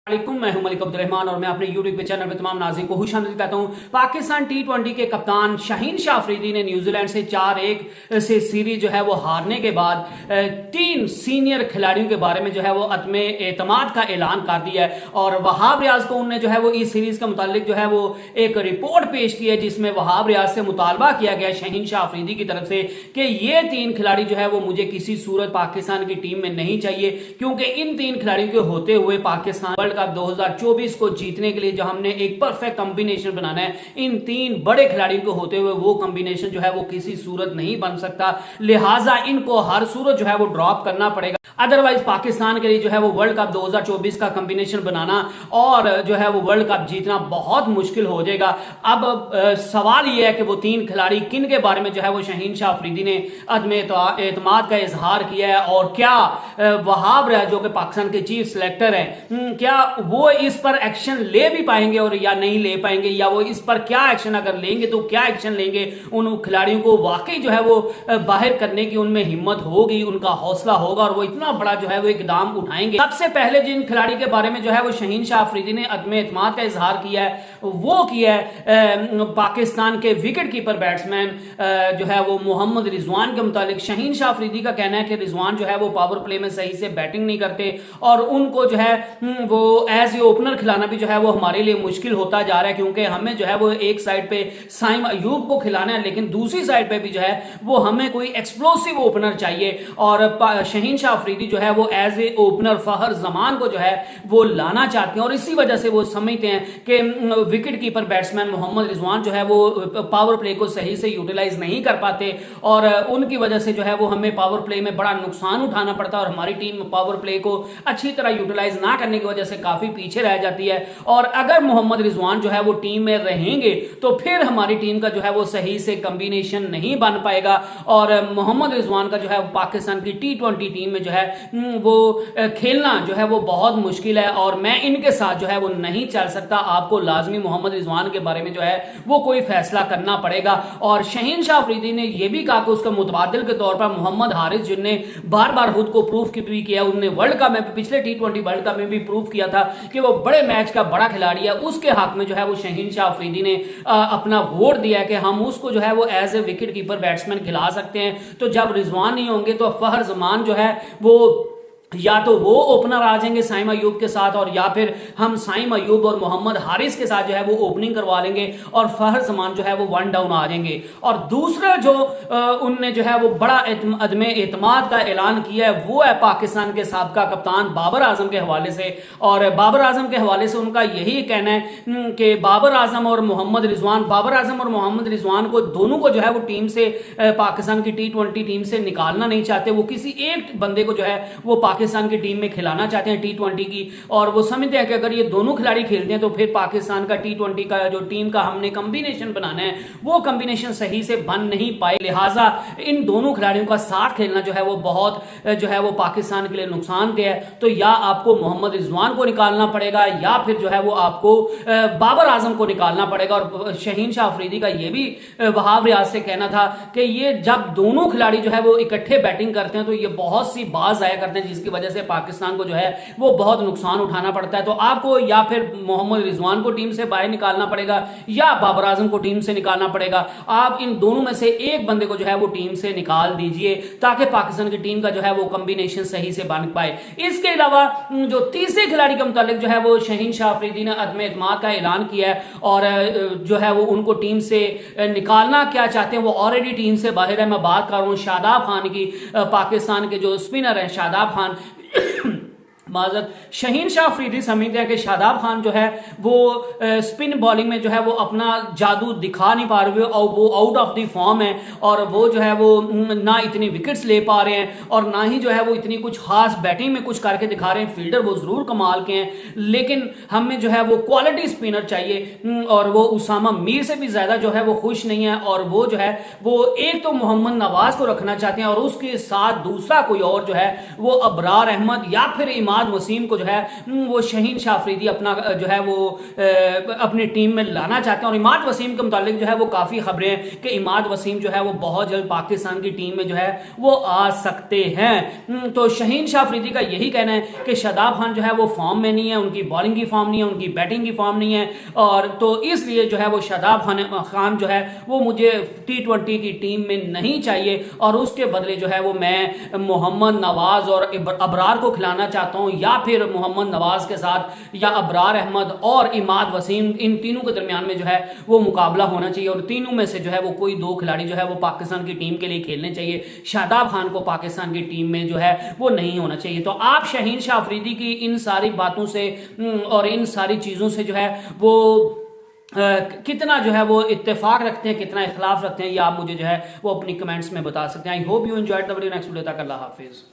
मैं हूं मलिक अब्दुल रहमान और मैं अपने यूट्यूब चैनल में तमाम नाज़रीन को खुशामदीद कहता हूं। पाकिस्तान टी20 के कप्तान शाहीन शाह अफरीदी ने न्यूजीलैंड से 4-1 से सीरीज जो है वो हारने के बाद 3 सीनियर खिलाड़ियों के बारे में जो है वो अदमे एतमाद का ऐलान कर दिया है और वहाब रियाज को उन्होंने जो है वो इस सीरीज के मुतालिक जो है वो एक रिपोर्ट पेश की है जिसमें वहाब रियाज से मुतालबा किया गया शाहीन शाह अफरीदी की तरफ से कि ये 3 खिलाड़ी जो है वो मुझे किसी सूरत पाकिस्तान की टीम में नहीं चाहिए, क्योंकि इन 3 खिलाड़ियों के होते हुए पाकिस्तान वर्ल्ड कप 2024 को जीतने के लिए जो हमने एक परफेक्ट कॉम्बिनेशन बनाना है, इन 3 बड़े खिलाड़ियों को होते हुए वो कॉम्बिनेशन जो है वो किसी सूरत नहीं बन सकता। लिहाजा इनको हर सूरत जो है वो ड्रॉप करना पड़ेगा, अदरवाइज पाकिस्तान के लिए जो है वो वर्ल्ड कप 2024 का कॉम्बिनेशन बनाना और जो है वो वर्ल्ड कप जीतना बहुत मुश्किल हो जाएगा। अब सवाल यह है कि वो 3 खिलाड़ी किन के बारे में जो है वो शाहीन शाह अफरीदी ने अदमे एतमाद का इजहार किया है और क्या वहाब रियाज जो कि पाकिस्तान के चीफ सिलेक्टर हैं क्या वो इस पर एक्शन ले भी पाएंगे और या नहीं ले पाएंगे, या वो इस पर क्या एक्शन अगर लेंगे तो क्या एक्शन लेंगे, उन खिलाड़ियों को वाकई जो है वो बाहर करने की उनमें हिम्मत होगी, उनका हौसला होगा और वो इतना बड़ा जो है वो इकदाम उठाएंगे। सबसे पहले जिन खिलाड़ी के बारे में जो है वो शाहीन शाह अफरीदी ने अदमे एतमाद का इजहार किया है वो किया है पाकिस्तान के विकेट कीपर बैट्समैन जो है वो मोहम्मद रिजवान के मुतालिक। शाहीन शाह अफरीदी का कहना है कि रिजवान जो है वो पावर प्ले में सही से बैटिंग नहीं करते और उनको जो है वो एज ए ओपनर खिलाना भी जो है वो हमारे लिए मुश्किल होता जा रहा है, क्योंकि हमें जो है वो एक साइड पे साइम अयूब को खिलाना है लेकिन दूसरी साइड पे भी जो है वो हमें कोई एक्सप्लोसिव ओपनर चाहिए और शाहीन शाह अफरीदी जो है वो एज ए ओपनर फहर जमान को जो है वो लाना चाहते हैं और इसी वजह से वो समझते हैं कि wicket keeper batsman Mohammad Rizwan जो है वो पावर प्ले को सही से यूटिलाइज नहीं कर पाते और उनकी वजह से जो है वो हमें पावर प्ले में बड़ा नुकसान उठाना पड़ता है और हमारी टीम पावर प्ले को अच्छी तरह यूटिलाइज ना करने की वजह से काफी पीछे रह जाती है। और अगर मोहम्मद रिजवान जो है वो टीम में रहेंगे तो फिर हमारी टीम का जो है वो सही से कॉम्बिनेशन नहीं बन पाएगा और मोहम्मद रिजवान का जो है पाकिस्तान की टी20 टीम में जो है वो खेलना जो है वो बहुत मुश्किल है और मैं इनके साथ जो है वो नहीं चल सकता। आपको लाजमी मोहम्मद रिजवान के बारे में जो है वो कोई फैसला करना पड़ेगा। और शाहीन शाह अफरीदी ने यह भी कहा कि उसका मुतबादिल के तौर पर मोहम्मद हारिस जिनने बार बार खुद को प्रूफ भी किया, उन्होंने वर्ल्ड कप में पिछले टी20 वर्ल्ड कप में भी प्रूफ किया था कि वो बड़े मैच का बड़ा खिलाड़ी है, उसके हक में जो है वो शाहीन शाह अफरीदी ने अपना वोट दिया कि हम उसको जो है वो as a wicket keeper batsman खिला सकते हैं। तो जब रिजवान नहीं होंगे तो फहर जमान जो है वो या तो वो ओपनर आ जाएंगे साइम अयूब के साथ और या फिर हम साइम अयूब और मोहम्मद हारिस के साथ जो है वो ओपनिंग करवा लेंगे और फहर जमान जो है वो 1 डाउन आ जाएंगे। और दूसरा जो उनने जो है वो बड़ा अदमे एतमाद का ऐलान किया है वो है पाकिस्तान के साबका कप्तान बाबर आजम के हवाले से। और बाबर आजम के हवाले से उनका यही कहना है कि बाबर आजम और मोहम्मद रिजवान को दोनों को जो है वो टीम से पाकिस्तान की टी20 टीम से निकालना नहीं चाहते, वो किसी एक बंदे को जो है वो पाकिस्तान की टीम में खिलाना चाहते हैं टी20 की और वो समझते हैं कि अगर ये दोनों खिलाड़ी खेलते हैं तो फिर पाकिस्तान का टी20 का जो टीम का हमने कॉम्बिनेशन बनाना है वो कॉम्बिनेशन सही से बन नहीं पाए। लिहाजा इन दोनों खिलाड़ियों का साथ खेलना जो है वो बहुत जो है वो पाकिस्तान के लिए नुकसानदेह है। तो या आपको मोहम्मद रिजवान को निकालना पड़ेगा या फिर जो है वो आपको बाबर आजम को निकालना पड़ेगा। और शाहीन शाह अफरीदी का ये भी वहाब रियाज से कहना था कि ये जब दोनों खिलाड़ी जो है वो इकट्ठे बैटिंग करते हैं तो ये बहुत सी बाज आया करते हैं जिसकी वजह से पाकिस्तान को जो है वो बहुत नुकसान उठाना पड़ता है। तो आपको या फिर मोहम्मद रिजवान को टीम से बाहर निकालना पड़ेगा या बाबर आजम को टीम से निकालना पड़ेगा। आप इन दोनों में से एक बंदे को जो है वो टीम से निकाल दीजिए ताकि पाकिस्तान की टीम का जो है वो कॉम्बिनेशन सही से बन पाए। इसके अलावा जो तीसरे खिलाड़ी के मुतालिक जो है वो शाहीन शाह अफरीदी ने अदमे एतमाद का ऐलान किया है और जो है वो उनको टीम से निकालना क्या चाहते हैं, वो ऑलरेडी टीम से बाहर है। मैं बात कर रहा हूं शादाब खान की, पाकिस्तान के जो स्पिनर है शादाब खान माजत। शाहीन शाह अफरीदी समझते हैं कि शादाब खान जो है वो स्पिन बॉलिंग में जो है वो अपना जादू दिखा नहीं पा रहे और वो आउट ऑफ द फॉर्म है और वो जो है वो ना इतनी विकेट्स ले पा रहे हैं और ना ही जो है वो इतनी कुछ खास बैटिंग में कुछ करके दिखा रहे हैं। फील्डर वो जरूर कमाल के हैं लेकिन हमें जो है वो क्वालिटी स्पिनर चाहिए और वो उसामा मीर से भी ज्यादा जो है वो खुश नहीं है और वो जो है वो एक तो मोहम्मद नवाज को रखना चाहते हैं और उसके साथ दूसरा कोई और जो है वो अबरार अहमद या फिर इमाद वसीम को जो है वो शाहीन शाह अफरीदी अपना जो है वो अपनी टीम में लाना चाहते हैं। और इमाद वसीम के मुतालिक जो है वो काफी खबरें हैं कि इमाद वसीम जो है वो बहुत जल्द पाकिस्तान की टीम में जो है वो आ सकते हैं। तो शाहीन शाह अफरीदी का यही कहना है कि शादाब खान जो है वो फॉर्म में नहीं है, उनकी बॉलिंग की फॉर्म नहीं है, उनकी बैटिंग की फॉर्म नहीं है, और तो इसलिए जो है वो शादाब खान जो है वो मुझे T20 की टीम में नहीं चाहिए, और उसके बदले जो है वो मैं मोहम्मद नवाज और अबरार को खिलाना चाहता हूं, या फिर मोहम्मद नवाज के साथ या अबरार अहमद और इमाद वसीम, इन तीनों के दरमियान में जो है वो मुकाबला होना चाहिए, और तीनों में से जो है वो कोई दो खिलाड़ी जो है वो पाकिस्तान की टीम के लिए खेलने चाहिए। शादाब खान को पाकिस्तान की टीम में जो है वो नहीं होना चाहिए। तो आप शाहीन शाह अफरीदी की इन सारी बातों से और इन सारी चीजों से जो है वो कितना जो है वो इत्तेफाक रखते हैं, कितना इख्लाफ रखते हैं, ये आप मुझे जो है वो अपनी कमेंट्स में बता सकते हैं। I hope you enjoyed the video. Next video तक अल्लाह हाफिज।